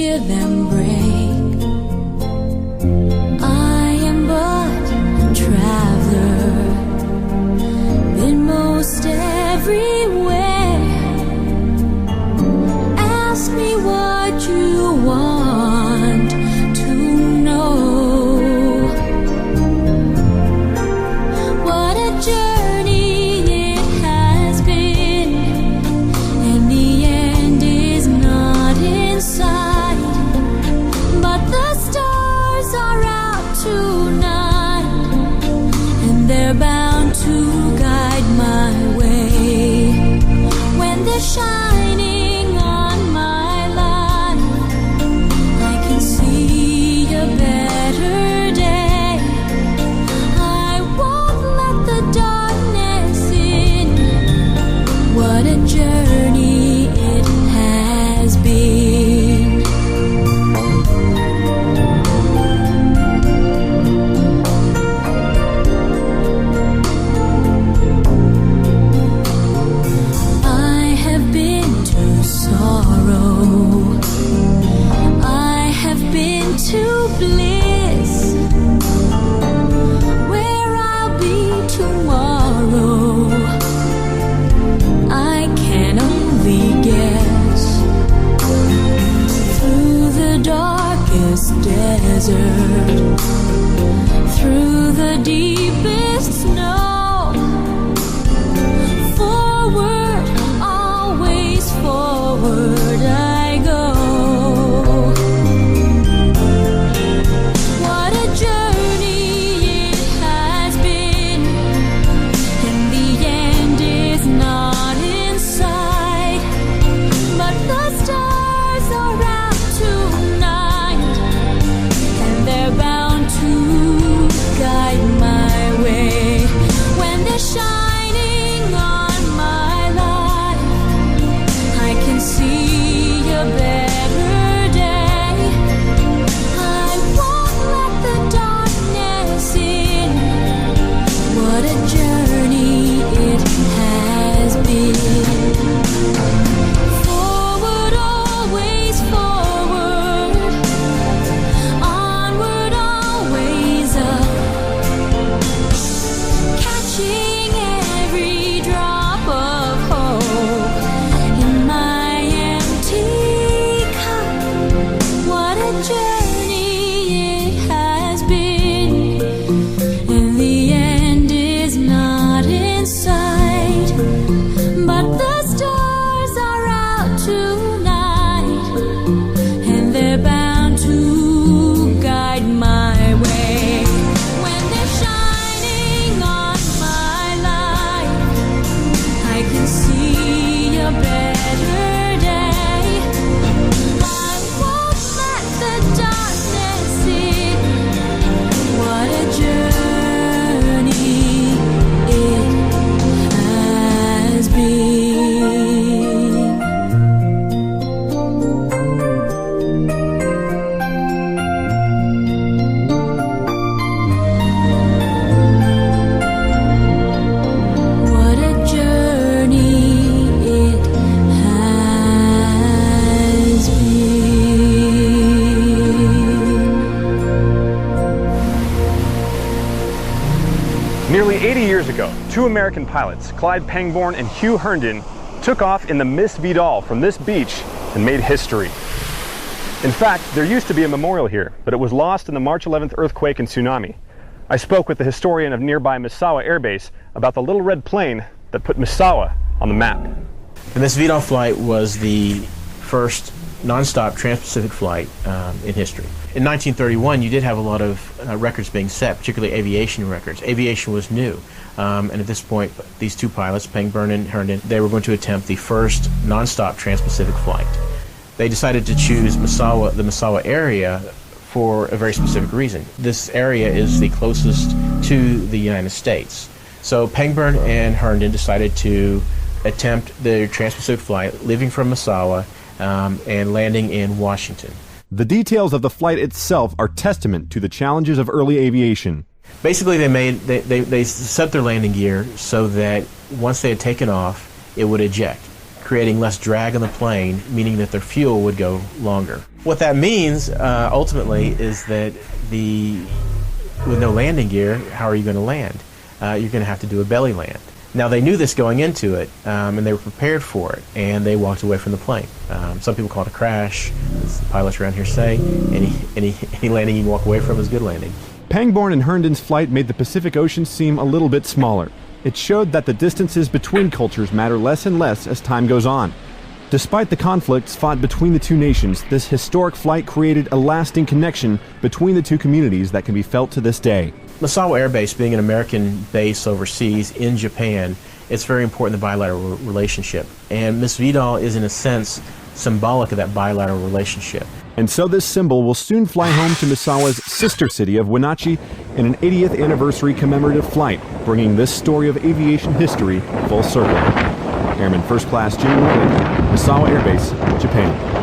hear them break. I am but a traveler, been most everywhere. Ask me what you want to know. What a journey it has been, and the end is not in sight. But the stars are out tonight, and they're bound to guide my way. When they're shining on my life, I can see a better day. I won't let the darkness in. What a journey it has been. I have been to sorrow, I have been to bliss. Where I'll be tomorrow, I can only guess. Through the darkest desert, through the deepest snow, forward, always forward I go. What a journey it has been, and the end is not in sight. But the stars are out tonight, and they're bound to guide my way. When they're shining on my life, I can see a better day. I won't let the darkness in. What a journey it has been. Forward, always forward. Onward, always up. Catching every drop of hope in my empty cup. What a journey it has been, and the end is not in sight. But the stars are out tonight, and they're bound to guide my way. When they're shining on my life, I can see a better day. I won't let the darkness in. What a journey it has been. What a journey it has been. Nearly 80 years ago, two American pilots, Clyde Pangborn and Hugh Herndon, took off in the Miss Veedol from this beach and made history. In fact, there used to be a memorial here, but it was lost in the March 11th earthquake and tsunami. I spoke with the historian of nearby Misawa Air Base about the little red plane that put Misawa on the map. The Miss Veedol flight was the first non-stop trans-Pacific flight in history. In 1931, you did have a lot of records being set, particularly aviation records. Aviation was new, and at this point, these two pilots, Pangborn and Herndon, they were going to attempt the first non-stop trans-Pacific flight. They decided to choose Misawa, the Misawa area, for a very specific reason. This area is the closest to the United States. So Pangborn and Herndon decided to attempt the trans-Pacific flight, leaving from Misawa and landing in Washington. The details of the flight itself are testament to the challenges of early aviation. Basically, they set their landing gear so that once they had taken off, it would eject, creating less drag on the plane, meaning that their fuel would go longer. What that means, ultimately, is that with no landing gear, how are you going to land? You're going to have to do a belly land. Now, they knew this going into it, and they were prepared for it, and they walked away from the plane. Some people call it a crash, as the pilots around here say. Any landing you can walk away from is good landing. Pangborn and Herndon's flight made the Pacific Ocean seem a little bit smaller. It showed that the distances between cultures matter less and less as time goes on. Despite the conflicts fought between the two nations, this historic flight created a lasting connection between the two communities that can be felt to this day. Misawa Air Base being an American base overseas in Japan, it's very important, the bilateral relationship. And Miss Veedol is, in a sense, symbolic of that bilateral relationship. And so this symbol will soon fly home to Misawa's sister city of Wenatchee in an 80th anniversary commemorative flight, bringing this story of aviation history full circle. Airman First Class Jim Wood, Misawa Air Base, Japan.